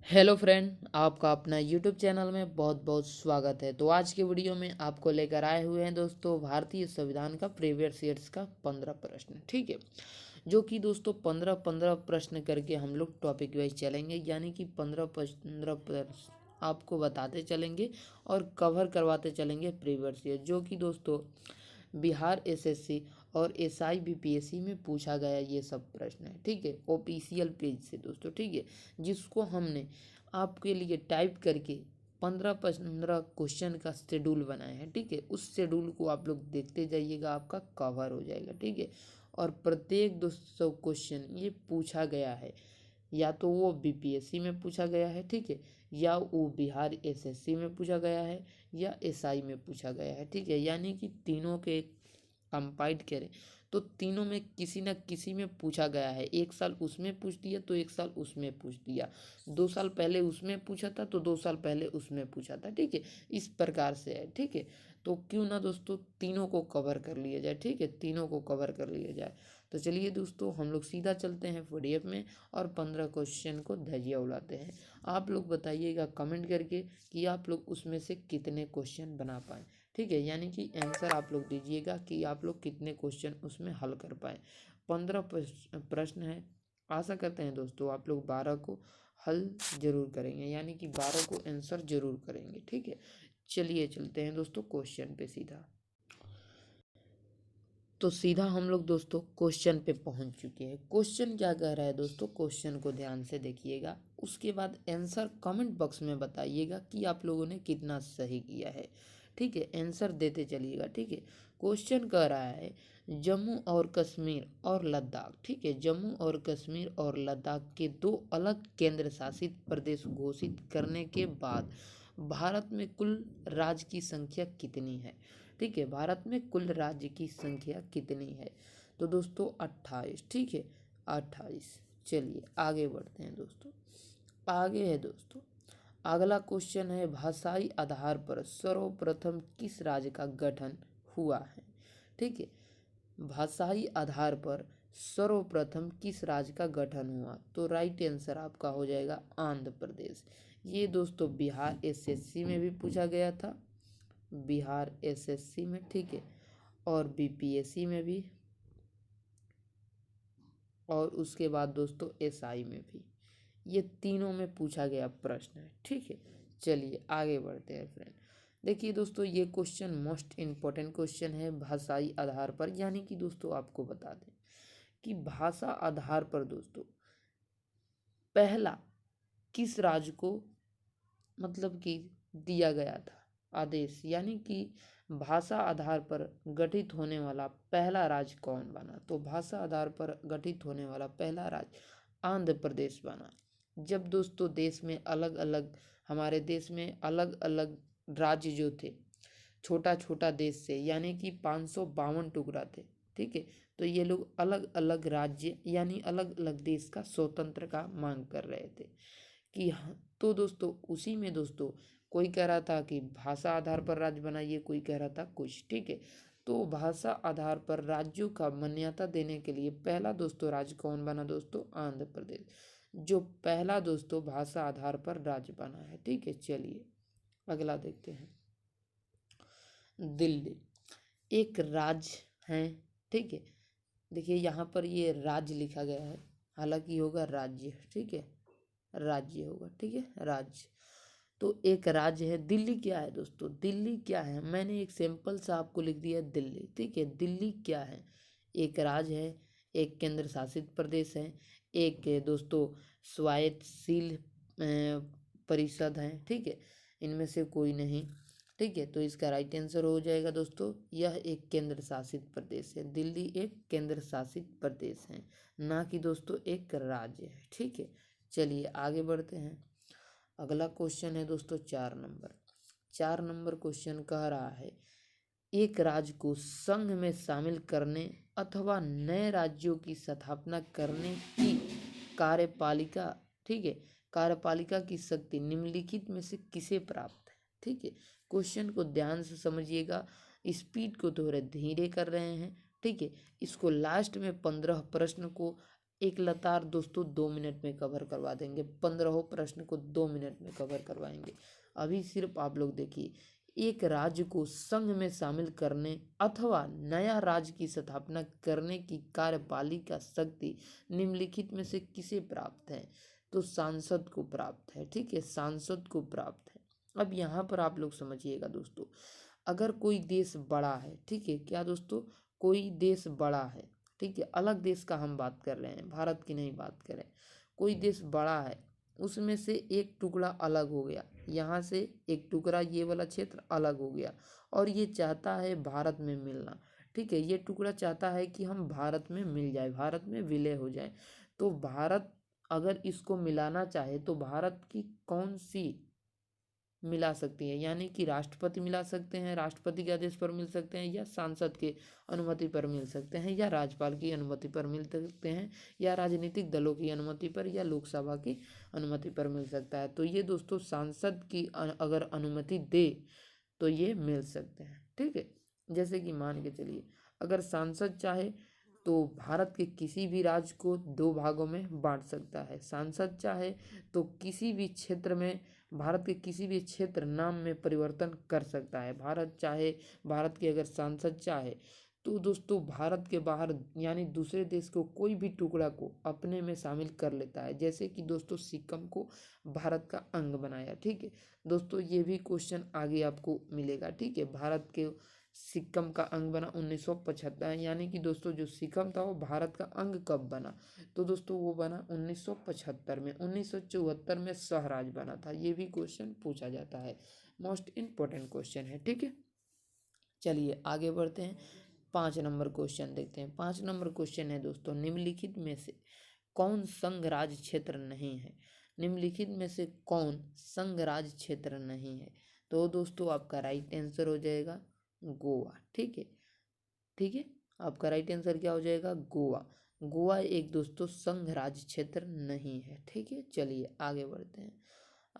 Hello friend, आपका अपना YouTube channel में बहुत बहुत स्वागत है। तो आज के वीडियो में आपको लेकर आए हुए हैं दोस्तों भारतीय संविधान का प्रीवियस ईयर्स का 15 प्रश्न। ठीक है, जो कि दोस्तों 15 प्रश्न करके हम लोग टॉपिक वाइज चलेंगे, यानी कि 15 प्रश्न आपको बताते चलेंगे और कवर करवाते चलेंगे प्रीवियस ईयर, जो कि दोस्तों बिहार एसएससी और एसआई बीपीएससी में पूछा गया ये सब प्रश्न है। ठीक है, ऑफिशियल पेज से दोस्तों। ठीक है, जिसको हमने आपके लिए टाइप करके 15 क्वेश्चन का शेड्यूल बनाया है। ठीक है, उस शेड्यूल को आप लोग देखते जाइएगा, आपका कवर हो जाएगा। ठीक है, और प्रत्येक दोस्तों क्वेश्चन ये पूछा गया है, या तो वो बीपीएससी में पूछा गया है, ठीक है, या वो बिहार एसएससी में पूछा गया है, या एसआई में पूछा गया है। ठीक है, यानी कि तीनों के कंपाइड करें तो तीनों में किसी न किसी में पूछा गया है। एक साल उसमें पूछ दिया तो एक साल उसमें पूछ दिया, 2 साल पहले उसमें पूछा था तो 2 साल पहले उसमें पूछा था। ठीक है, इस प्रकार से है। ठीक है, तो क्यों ना दोस्तों तीनों को कवर कर लिया जाए। ठीक है, तीनों को कवर कर लिया जाए। तो चलिए दोस्तों, हम लोग सीधा चलते हैं पीडीएफ में और 15 क्वेश्चन को धजिया उड़ाते हैं। आप लोग बताइएगा कमेंट करके कि आप लोग उसमें से कितने क्वेश्चन बना पाए। ठीक है, यानी कि आंसर आप लोग दीजिएगा कि आप लोग कितने क्वेश्चन उसमें हल कर पाए। 15 प्रश्न है। आशा करते हैं दोस्तों आप लोग 12 को हल जरूर करेंगे, यानी कि 12 को आंसर जरूर करेंगे। ठीक है, चलिए चलते हैं दोस्तों क्वेश्चन पे सीधा। तो सीधा हम लोग दोस्तों क्वेश्चन पे पहुंच चुके हैं। क्वेश्चन क्या कह रहा है दोस्तों, क्वेश्चन को ध्यान से देखिएगा, उसके बाद आंसर कमेंट बॉक्स में बताइएगा कि आप लोगों ने कितना सही किया है। ठीक है, आंसर देते चलिएगा। ठीक है, क्वेश्चन कह रहा है जम्मू और कश्मीर और लद्दाख। ठीक है, जम्मू और कश्मीर और लद्दाख के दो अलग केंद्र शासित प्रदेश घोषित करने के बाद भारत में कुल राज्य की संख्या कितनी है। ठीक है, भारत में कुल राज्य की संख्या कितनी है, तो दोस्तों 28। ठीक है, 28। चलिए आगे बढ़ते हैं दोस्तों। आगे है दोस्तों, अगला क्वेश्चन है भाषाई आधार पर सर्वप्रथम किस राज्य का गठन हुआ है। ठीक है, भाषाई आधार पर सर्वप्रथम किस राज्य का गठन हुआ, तो राइट आंसर आपका हो जाएगा आंध्र प्रदेश। ये दोस्तों बिहार एसएससी में भी पूछा गया था, बिहार एसएससी में। ठीक है, और बीपीएससी में भी, और उसके बाद दोस्तों एसआई में भी। ये तीनों में पूछा गया प्रश्न है। ठीक है, चलिए आगे बढ़ते हैं फ्रेंड। देखिए दोस्तों, ये क्वेश्चन मोस्ट इम्पोर्टेंट क्वेश्चन है भाषाई आधार पर, यानी कि दोस्तों आपको बता दें कि भाषा आधार पर दोस्तों पहला किस राज्य को मतलब कि दिया गया था आदेश, यानी कि भाषा आधार पर गठित होने वाला पहला राज्य कौन बना, तो भाषा आधार पर गठित होने वाला पहला राज्य आंध्र प्रदेश बना। जब दोस्तों देश में अलग अलग, हमारे देश में अलग अलग राज्य जो थे, छोटा छोटा देश से, यानी कि 552 टुकड़ा थे। ठीक है, तो ये लोग अलग अलग राज्य यानी अलग अलग देश का स्वतंत्र का मांग कर रहे थे कि तो दोस्तों उसी में दोस्तों कोई कह रहा था कि भाषा आधार पर राज्य बनाइए, कोई कह रहा था कुछ। ठीक है, तो भाषा आधार पर राज्यों का मान्यता देने के लिए पहला दोस्तों राज्य कौन बना दोस्तों, आंध्र प्रदेश, जो पहला दोस्तों भाषा आधार पर राज्य बना है। ठीक है, चलिए अगला देखते हैं। दिल्ली एक राज्य है। ठीक है, देखिए यहाँ पर ये राज्य लिखा गया है, हालांकि होगा राज्य। ठीक है, राज्य होगा। ठीक है, राज्य, तो एक राज्य है। दिल्ली क्या है दोस्तों, दिल्ली क्या है, मैंने एक सिंपल सा आपको लिख दिया दिल्ली। ठीक है, दिल्ली क्या है, एक राज्य है, एक केंद्र शासित प्रदेश है, एक दोस्तों स्वायत्तशील परिषद है। ठीक है, इनमें से कोई नहीं। ठीक है, तो इसका राइट आंसर हो जाएगा दोस्तों, यह एक केंद्र शासित प्रदेश है। दिल्ली एक केंद्र शासित प्रदेश है, ना कि दोस्तों एक राज्य है। ठीक है, चलिए आगे बढ़ते हैं। अगला क्वेश्चन है दोस्तों 4 नंबर। 4 नंबर क्वेश्चन कह रहा है एक राज्य को संघ में शामिल करने अथवा नए राज्यों की स्थापना करने की कार्यपालिका। ठीक है, कार्यपालिका की शक्ति निम्नलिखित में से किसे प्राप्त है। ठीक है, क्वेश्चन को ध्यान से समझिएगा, स्पीड को थोड़े धीरे कर रहे हैं। ठीक है, इसको लास्ट में 15 प्रश्न को एक लतार दोस्तों 2 मिनट में कवर करवा देंगे, 15 प्रश्न को 2 मिनट में कवर करवाएंगे। अभी सिर्फ आप लोग देखिए, एक राज्य को संघ में शामिल करने अथवा नया राज्य की स्थापना करने की कार्यपालिका शक्ति निम्नलिखित में से किसे प्राप्त है? तो सांसद को प्राप्त है। ठीक है, सांसद को प्राप्त है। अब यहाँ पर आप लोग समझिएगा दोस्तों, अगर कोई देश बड़ा है, ठीक है, क्या दोस्तों, कोई देश बड़ा है, ठीक है, अलग देश का हम बात कर रहे हैं, भारत की नहीं बात कर रहे हैं, कोई देश बड़ा है, उसमें से एक टुकड़ा अलग हो गया, यहाँ से एक टुकड़ा ये वाला क्षेत्र अलग हो गया और ये चाहता है भारत में मिलना। ठीक है, ये टुकड़ा चाहता है कि हम भारत में मिल जाए, भारत में विलय हो जाए। तो भारत अगर इसको मिलाना चाहे तो भारत की कौन सी मिला सकती है, यानी कि राष्ट्रपति मिला सकते हैं, राष्ट्रपति के आदेश पर मिल सकते हैं, या सांसद के अनुमति पर मिल सकते हैं, या राज्यपाल की अनुमति पर मिल सकते हैं, या राजनीतिक दलों की अनुमति पर, या लोकसभा की अनुमति पर मिल सकता है। तो ये दोस्तों सांसद की अगर अनुमति दे तो ये मिल सकते हैं। ठीक है, जैसे कि मान के चलिए, अगर सांसद चाहे तो भारत के किसी भी राज्य को 2 भागों में बांट सकता है। सांसद चाहे तो किसी भी क्षेत्र में, भारत के किसी भी क्षेत्र नाम में परिवर्तन कर सकता है। भारत के अगर सांसद चाहे तो दोस्तों भारत के बाहर यानी दूसरे देश को कोई भी टुकड़ा को अपने में शामिल कर लेता है। जैसे कि दोस्तों सिक्किम को भारत का अंग बनाया। ठीक है दोस्तों, ये भी क्वेश्चन आगे आपको मिलेगा। ठीक है, भारत के सिक्किम का अंग बना 1975, यानी कि दोस्तों जो सिक्किम था वो भारत का अंग कब बना? तो दोस्तों वो बना 1975 में। 1974 में स्वराज बना था। ये भी क्वेश्चन पूछा जाता है, मोस्ट इम्पोर्टेंट क्वेश्चन है। ठीक है, चलिए आगे बढ़ते हैं, 5 नंबर क्वेश्चन देखते हैं। 5 नंबर क्वेश्चन है दोस्तों, निम्नलिखित में से कौन संघ राज्य क्षेत्र नहीं है? निम्नलिखित में से कौन संघ राज्य क्षेत्र नहीं है? तो दोस्तों आपका राइट आंसर हो जाएगा गोवा। ठीक है, ठीक है, आपका राइट आंसर क्या हो जाएगा? गोवा। गोवा एक दोस्तों संघ राज्य क्षेत्र नहीं है। ठीक है, चलिए आगे बढ़ते हैं।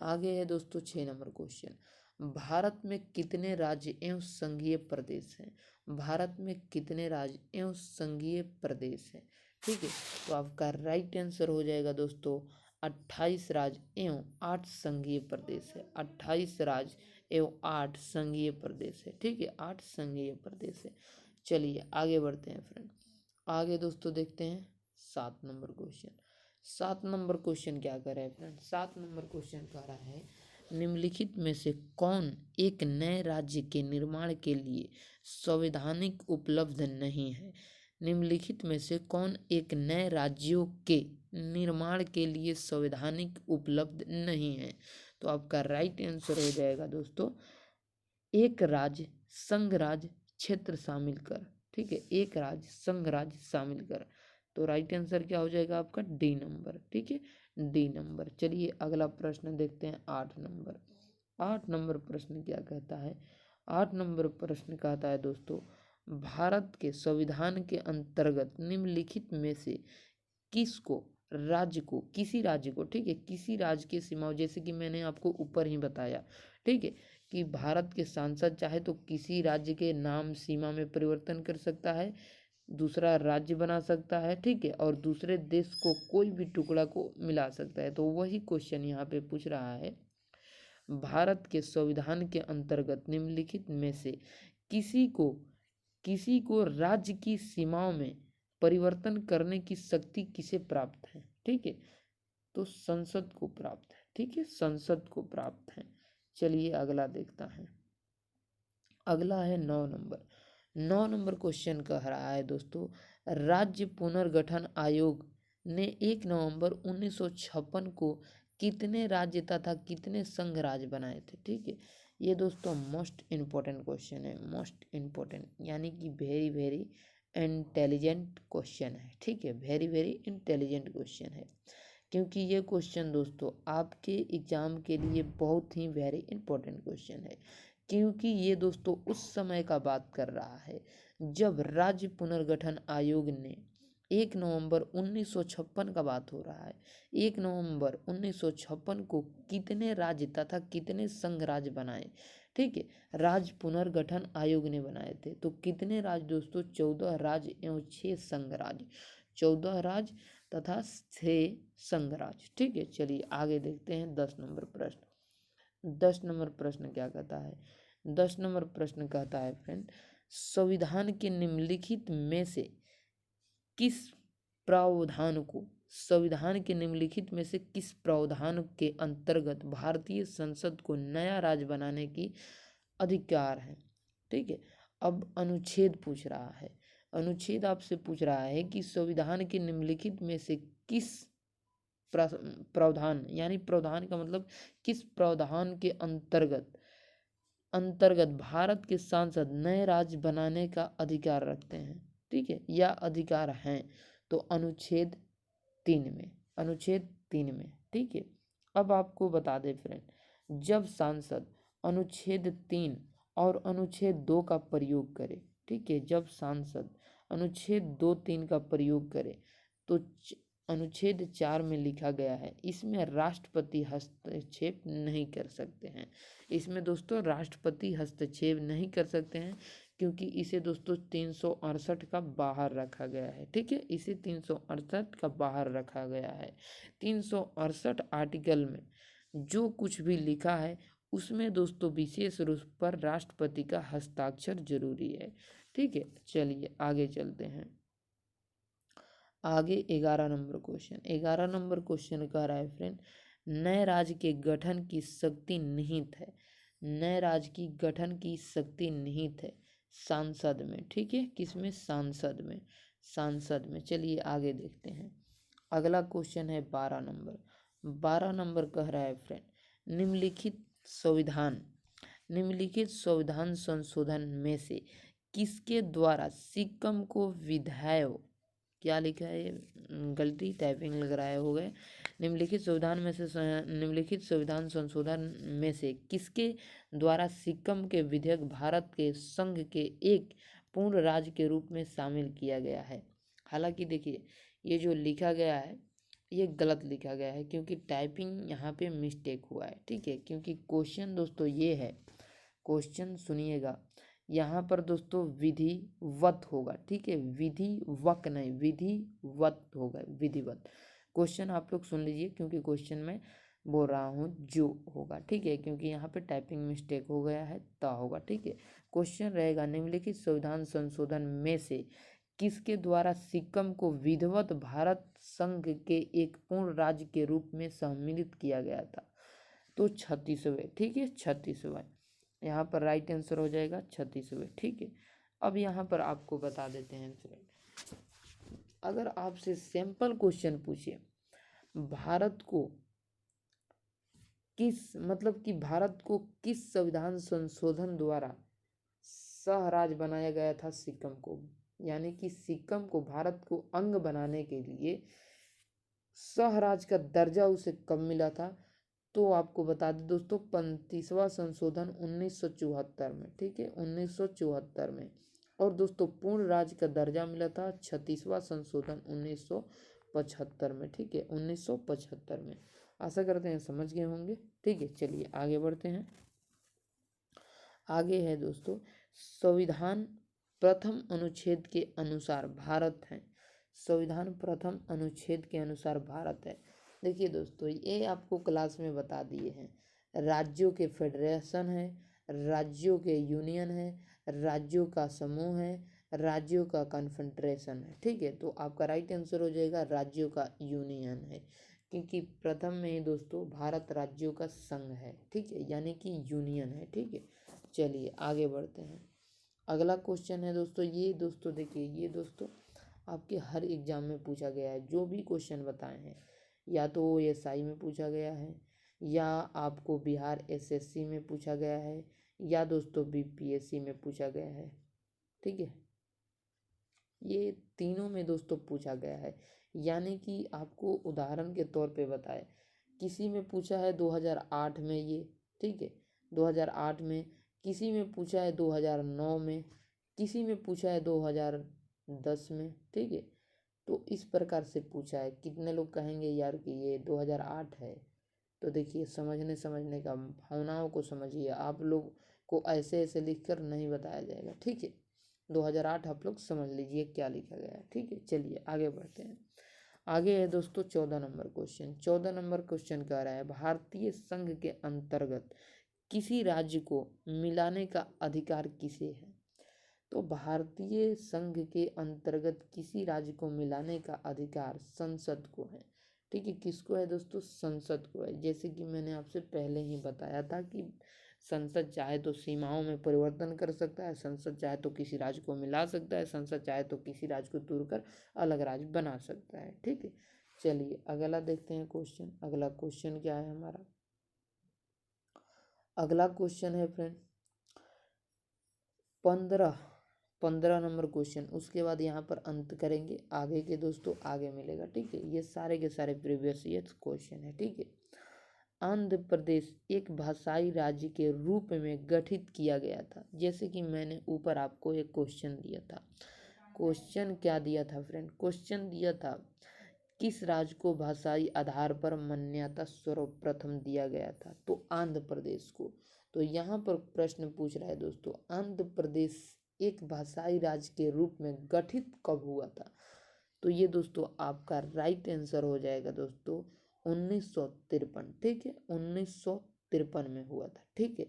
आगे है दोस्तों 6 नंबर क्वेश्चन, भारत में कितने राज्य एवं संघीय प्रदेश हैं? भारत में कितने राज्य एवं संघीय प्रदेश हैं? ठीक है, तो आपका राइट आंसर हो जाएगा दोस्तों 28 राज्य एवं 8 संघीय प्रदेश है। 28 राज्य एवं 8 संघीय प्रदेश है। ठीक है, 8 संघीय प्रदेश है। चलिए आगे बढ़ते हैं फ्रेंड। आगे दोस्तों देखते हैं 7 नंबर क्वेश्चन। 7 नंबर क्वेश्चन क्या कर रहा है फ्रेंड? 7 नंबर क्वेश्चन कह रहा है, निम्नलिखित में से कौन एक नए राज्य के निर्माण के लिए संवैधानिक उपलब्ध नहीं है? निम्नलिखित में से कौन एक नए राज्यों के निर्माण के लिए संवैधानिक उपलब्ध नहीं है? तो आपका राइट आंसर हो जाएगा दोस्तों एक राज्य संघ राज्य क्षेत्र शामिल कर। ठीक है, एक राज्य संघ राज्य शामिल कर। तो राइट आंसर क्या हो जाएगा आपका? D number. ठीक है, डी नंबर। चलिए अगला प्रश्न देखते हैं 8 नंबर। 8 नंबर प्रश्न क्या कहता है? 8 नंबर प्रश्न कहता है दोस्तों, भारत के संविधान के अंतर्गत निम्नलिखित में से किसको राज्य को, किसी राज्य को, ठीक है, किसी राज्य की सीमाओं, जैसे कि मैंने आपको ऊपर ही बताया, ठीक है, कि भारत के सांसद चाहे तो किसी राज्य के नाम सीमा में परिवर्तन कर सकता है, दूसरा राज्य बना सकता है, ठीक है, और दूसरे देश को कोई भी टुकड़ा को मिला सकता है। तो वही क्वेश्चन यहाँ पे पूछ रहा है, भारत के संविधान के अंतर्गत निम्नलिखित में से किसी को किसी को राज्य की सीमाओं में परिवर्तन करने की शक्ति किसे प्राप्त है? ठीक है, तो संसद को प्राप्त है। ठीक है, संसद को प्राप्त है। चलिए अगला देखता है, अगला है 9 नंबर। 9 नंबर क्वेश्चन कह रहा है दोस्तों, राज्य पुनर्गठन आयोग ने 1 नवंबर 1956 को कितने राज्य तथा कितने संघ राज्य बनाए थे? ठीक है, ये दोस्तों मोस्ट इम्पोर्टेंट क्वेश्चन है, मोस्ट इम्पोर्टेंट, यानी कि वेरी वेरी इंटेलिजेंट क्वेश्चन है। ठीक है, वेरी वेरी इंटेलिजेंट क्वेश्चन है, क्योंकि ये क्वेश्चन दोस्तों आपके एग्जाम के लिए बहुत ही वेरी इंपॉर्टेंट क्वेश्चन है। क्योंकि ये दोस्तों उस समय का बात कर रहा है जब राज्य पुनर्गठन आयोग ने 1 नवंबर 1956 का बात हो रहा है, 1 नवंबर 1956 को कितने राज्य तथा कितने संघ राज्य बनाए? ठीक है, राज्य पुनर्गठन आयोग ने बनाए थे। तो कितने राज्य दोस्तों? 14 राज्य एवं 6 संघ राज्य। 14 राज्य तथा 6 संघराज्य। ठीक है, चलिए आगे देखते हैं 10 नंबर प्रश्न। 10 नंबर प्रश्न क्या कहता है? 10 नंबर प्रश्न कहता है फ्रेंड, संविधान के निम्नलिखित में से किस प्रावधान को संविधान के निम्नलिखित में से किस प्रावधान के अंतर्गत भारतीय संसद को नया राज्य बनाने की अधिकार है? ठीक है, अब अनुच्छेद पूछ रहा है। अनुच्छेद आपसे पूछ रहा है कि संविधान के निम्नलिखित में से किस प्रावधान, यानी प्रावधान का मतलब किस प्रावधान के अंतर्गत भारत के सांसद नए राज्य बनाने का अधिकार रखते हैं। ठीक है, या अधिकार हैं, तो अनुच्छेद 3 में, अनुच्छेद 3 में। ठीक है, अब आपको बता दें फ्रेंड, जब सांसद अनुच्छेद 3 और अनुच्छेद 2 का प्रयोग करे, ठीक है, जब सांसद अनुच्छेद 2-3 का प्रयोग करे तो अनुच्छेद 4 में लिखा गया है, इसमें राष्ट्रपति हस्तक्षेप नहीं कर सकते हैं। इसमें दोस्तों राष्ट्रपति हस्तक्षेप नहीं कर सकते हैं, क्योंकि इसे दोस्तों 368 का बाहर रखा गया है। ठीक है, इसे 368 का बाहर रखा गया है। 368 आर्टिकल में जो कुछ भी लिखा है उसमें दोस्तों विशेष रूप पर राष्ट्रपति का हस्ताक्षर जरूरी है। ठीक है, चलिए आगे चलते हैं। आगे 11 नंबर क्वेश्चन। 11 नंबर क्वेश्चन कह रहा है फ्रेंड, नए राज्य के गठन की शक्ति निहित है, नए राज्य की गठन की शक्ति निहित है सांसद में। ठीक है, किसमें? सांसद में, सांसद में। चलिए आगे देखते हैं। अगला क्वेश्चन है 12 नंबर। 12 नंबर कह रहा है फ्रेंड, निम्नलिखित संविधान संशोधन में से किसके द्वारा सिक्किम को विधायक, क्या लिखा है ये, गलती टाइपिंग लग रहा है, हो गए। निम्नलिखित संविधान संशोधन में से किसके द्वारा सिक्किम के विधेयक भारत के संघ के एक पूर्ण राज्य के रूप में शामिल किया गया है? हालांकि देखिए ये जो लिखा गया है ये गलत लिखा गया है, क्योंकि टाइपिंग यहाँ पे मिस्टेक हुआ है। ठीक है, क्योंकि क्वेश्चन दोस्तों ये है, क्वेश्चन सुनिएगा, यहाँ पर दोस्तों विधिवत होगा। ठीक है, विधिवत नहीं, विधिवत होगा, विधिवत। क्वेश्चन आप लोग सुन लीजिए, क्योंकि क्वेश्चन में बोल रहा हूँ जो होगा। ठीक है, क्योंकि यहाँ पे टाइपिंग मिस्टेक हो गया है, ता होगा। ठीक है, क्वेश्चन रहेगा, निम्नलिखित संविधान संशोधन में से किसके द्वारा सिक्किम को विधिवत भारत संघ के एक पूर्ण राज्य के रूप में सम्मिलित किया गया था? तो 36वें। ठीक है, 36वां यहाँ पर राइट आंसर हो जाएगा, 36वें। ठीक है, अब यहाँ पर आपको बता देते हैं फ्रेंड, अगर आपसे सिंपल क्वेश्चन पूछे, भारत को किस संविधान संशोधन द्वारा सह राज्य बनाया गया था सिक्किम को, यानी कि सिक्किम को भारत को अंग बनाने के लिए सह राज्य का दर्जा उसे कब मिला था? तो आपको बता दें दोस्तों, 35वां संशोधन 1974 में। ठीक है, 1974 में। और दोस्तों पूर्ण राज्य का दर्जा मिला था 36वां संशोधन 1975 में। ठीक है, 1975 में। आशा करते हैं समझ गए होंगे। ठीक है, चलिए आगे बढ़ते हैं। आगे है दोस्तों, संविधान प्रथम अनुच्छेद के अनुसार भारत है, संविधान प्रथम अनुच्छेद के अनुसार भारत है। देखिए दोस्तों, ये आपको क्लास में बता दिए हैं, राज्यों के फेडरेशन है, राज्यों के यूनियन है, राज्यों का समूह है, राज्यों का कन्फेडरेशन है। ठीक है, तो आपका राइट आंसर हो जाएगा राज्यों का यूनियन है, क्योंकि प्रथम में ही दोस्तों भारत राज्यों का संघ है। ठीक है, यानी कि यूनियन है। ठीक है, चलिए आगे बढ़ते हैं। अगला क्वेश्चन है दोस्तों, ये दोस्तों देखिए, ये दोस्तों आपके हर एग्जाम में पूछा गया है, जो भी क्वेश्चन बताए हैं, या तो एसआई में पूछा गया है, या आपको बिहार एसएससी में पूछा गया है, या दोस्तों बीपीएससी में पूछा गया है। ठीक है, ये तीनों में दोस्तों पूछा गया है। यानी कि आपको उदाहरण के तौर पे बताए, किसी में पूछा है 2008 में ये, ठीक है, 2008 में, किसी में पूछा है 2009 में, किसी में पूछा है 2010 में। ठीक है, तो इस प्रकार से पूछा है। कितने लोग कहेंगे यार कि ये 2008 है? तो देखिए, समझने का, भावनाओं को समझिए, आप लोग को ऐसे ऐसे लिखकर नहीं बताया जाएगा। ठीक है, 2008 आप लोग समझ लीजिए क्या लिखा गया है। ठीक है, चलिए आगे बढ़ते हैं। आगे है दोस्तों 14 नंबर क्वेश्चन। 14 नंबर क्वेश्चन कह रहा है भारतीय संघ के अंतर्गत किसी राज्य को मिलाने का अधिकार किसे है। तो भारतीय संघ के अंतर्गत किसी राज्य को मिलाने का अधिकार संसद को है। ठीक है, किसको है दोस्तों, संसद को है। जैसे कि मैंने आपसे पहले ही बताया था कि संसद चाहे तो सीमाओं में परिवर्तन कर सकता है, संसद चाहे तो किसी राज्य को मिला सकता है, संसद चाहे तो किसी राज्य को तोड़कर अलग राज्य बना सकता है। ठीक है, चलिए अगला देखते हैं क्वेश्चन। अगला क्वेश्चन क्या है हमारा, अगला क्वेश्चन है फ्रेंड 15 नंबर क्वेश्चन। उसके बाद यहाँ पर अंत करेंगे, आगे के दोस्तों आगे मिलेगा। ठीक है, ये सारे के सारे प्रीवियस ईयर क्वेश्चन है। ठीक है, आंध्र प्रदेश एक भाषाई राज्य के रूप में गठित किया गया था। जैसे कि मैंने ऊपर आपको एक क्वेश्चन दिया था। क्वेश्चन क्या दिया था फ्रेंड, क्वेश्चन दिया था किस राज्य को भाषाई आधार पर मान्यता सर्वप्रथम दिया गया था। तो आंध्र प्रदेश को। तो यहाँ पर प्रश्न पूछ रहा है दोस्तों, आंध्र प्रदेश एक भाषाई राज्य के रूप में गठित कब हुआ था। तो ये दोस्तों आपका राइट आंसर हो जाएगा दोस्तों 1953। ठीक है, 1953 में हुआ था। ठीक है,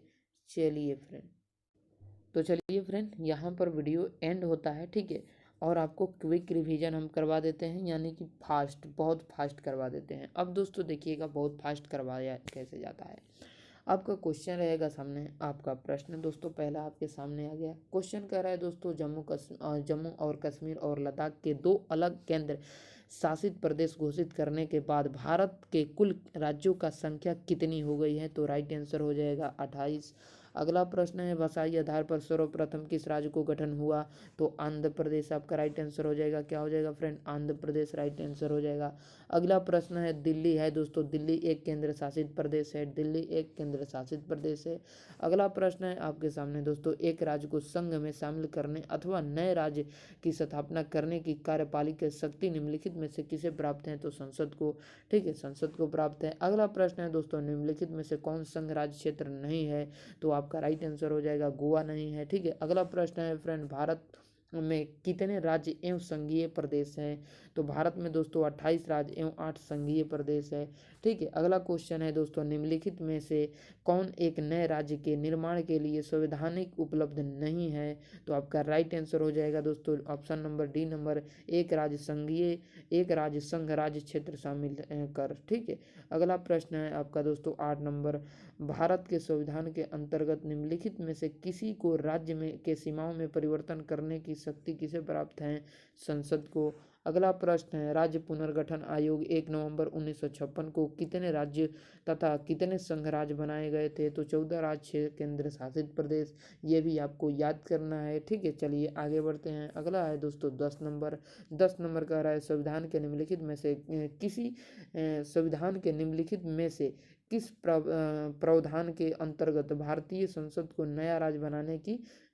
चलिए फ्रेंड, तो चलिए फ्रेंड यहाँ पर वीडियो एंड होता है। ठीक है, और आपको क्विक रिवीजन हम करवा देते हैं, यानी कि फास्ट, बहुत फास्ट करवा देते हैं। अब दोस्तों देखिएगा बहुत फास्ट करवाया कैसे जाता है। आपका क्वेश्चन रहेगा सामने, आपका प्रश्न दोस्तों पहला आपके सामने आ गया। क्वेश्चन कह रहा है दोस्तों जम्मू और कश्मीर और लद्दाख के दो अलग केंद्र शासित प्रदेश घोषित करने के बाद भारत के कुल राज्यों का संख्या कितनी हो गई है। तो राइट आंसर हो जाएगा 28। अगला प्रश्न है भाषाई आधार पर सर्वप्रथम किस राज्य को गठन हुआ। तो आंध्र प्रदेश आपका राइट आंसर हो जाएगा। क्या हो जाएगा friend, Andhra Pradesh right answer हो जाएगा। अगला प्रश्न है दिल्ली है दोस्तों, दिल्ली एक केंद्र शासित प्रदेश है, दिल्ली एक केंद्र शासित प्रदेश है। अगला प्रश्न है आपके सामने दोस्तों, एक राज्य को संघ में शामिल करने अथवा नए राज्य की स्थापना करने की कार्यपालिका शक्ति निम्नलिखित में से किसे प्राप्त है। तो संसद को। ठीक है, संसद को प्राप्त है। अगला प्रश्न है दोस्तों, निम्नलिखित में से कौन संघ राज्य क्षेत्र नहीं है। तो आपका राइट आंसर हो जाएगा गोवा नहीं है। ठीक है, अगला प्रश्न है फ्रेंड भारत में कितने राज्य एवं संघीय प्रदेश हैं। तो भारत में दोस्तों 28 राज्य एवं 8 संघीय प्रदेश है। ठीक है, अगला क्वेश्चन है दोस्तों, निम्नलिखित में से कौन एक नए राज्य के निर्माण के लिए संवैधानिक उपलब्ध नहीं है। तो आपका राइट आंसर हो जाएगा दोस्तों ऑप्शन नंबर डी नंबर, एक राज्य संघीय, एक राज्य संघ राज्य क्षेत्र शामिल कर। ठीक है, अगला प्रश्न है आपका दोस्तों 8 नंबर, भारत के संविधान के अंतर्गत निम्नलिखित में से किसी को राज्य में के सीमाओं में परिवर्तन करने की शक्ति किसे प्राप्त है। संसद को। अगला प्रश्न है राज्य पुनर्गठन आयोग 1 नवंबर 1956 को कितने राज्य तथा कितने संघ राज्य बनाए गए थे। तो 14 राज्य 6 केंद्र शासित प्रदेश, ये भी आपको याद करना है। ठीक है, चलिए आगे बढ़ते हैं। अगला है दोस्तों 10 नंबर। 10 नंबर कह रहा है संविधान के निम्नलिखित में से किसी संविधान के निम्नलिखित में से किस प्रावधान के अंतर्गत भारतीय संसद को नया राज्य बनाने की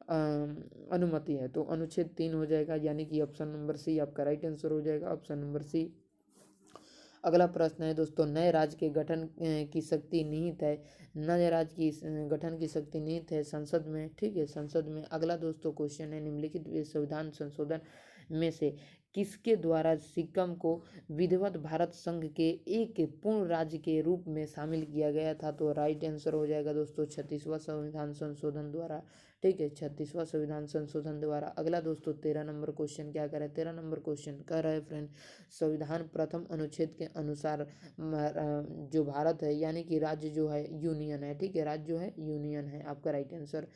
अनुमति है। तो अनुच्छेद 3 हो जाएगा, यानी कि ऑप्शन नंबर सी आपका राइट आंसर हो जाएगा, ऑप्शन नंबर सी। अगला प्रश्न है दोस्तों, नए राज्य के गठन की शक्ति निहित है, नए राज्य की गठन की शक्ति निहित है संसद में। ठीक है, संसद में। अगला दोस्तों क्वेश्चन है निम्नलिखित संविधान संशोधन में से किसके द्वारा सिक्किम को विधिवत भारत संघ के एक पूर्ण राज्य के रूप में शामिल किया गया था। तो राइट आंसर हो जाएगा दोस्तों 36वां संविधान संशोधन द्वारा। ठीक है, 36वां संविधान संशोधन द्वारा। अगला दोस्तों 13 नंबर क्वेश्चन क्या कर रहा है, 13 नंबर क्वेश्चन कह रहा है फ्रेंड संविधान प्रथम अनुच्छेद के अनुसार जो भारत है यानी कि राज्य जो है यूनियन है। ठीक है, राज्य जो है यूनियन है, आपका राइट आंसर।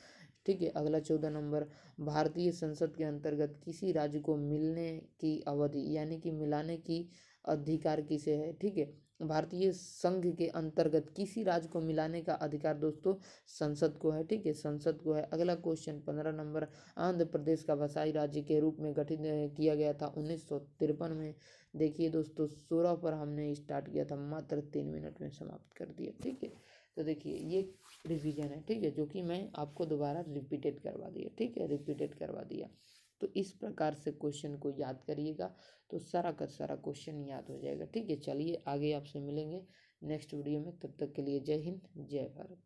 ठीक है, अगला 14 नंबर, भारतीय संसद के अंतर्गत किसी राज्य को मिलने की अवधि यानी कि मिलाने की अधिकार किसे है। ठीक है, भारतीय संघ के अंतर्गत किसी राज्य को मिलाने का अधिकार दोस्तों संसद को है। ठीक है, संसद को है। अगला क्वेश्चन 15 नंबर, आंध्र प्रदेश का भाषाई राज्य के रूप में गठित किया गया था 1953 में। देखिए दोस्तों 16 पर हमने स्टार्ट किया था, मात्र 3 मिनट में समाप्त कर दिया। ठीक है, तो देखिए ये रिवीजन है। ठीक है, जो कि मैं आपको दोबारा रिपीटेड करवा दिया। ठीक है, रिपीटेड करवा दिया। तो इस प्रकार से क्वेश्चन को याद करिएगा तो सारा का सारा क्वेश्चन याद हो जाएगा। ठीक है, चलिए आगे आपसे मिलेंगे नेक्स्ट वीडियो में, तब तक के लिए जय हिंद जय भारत।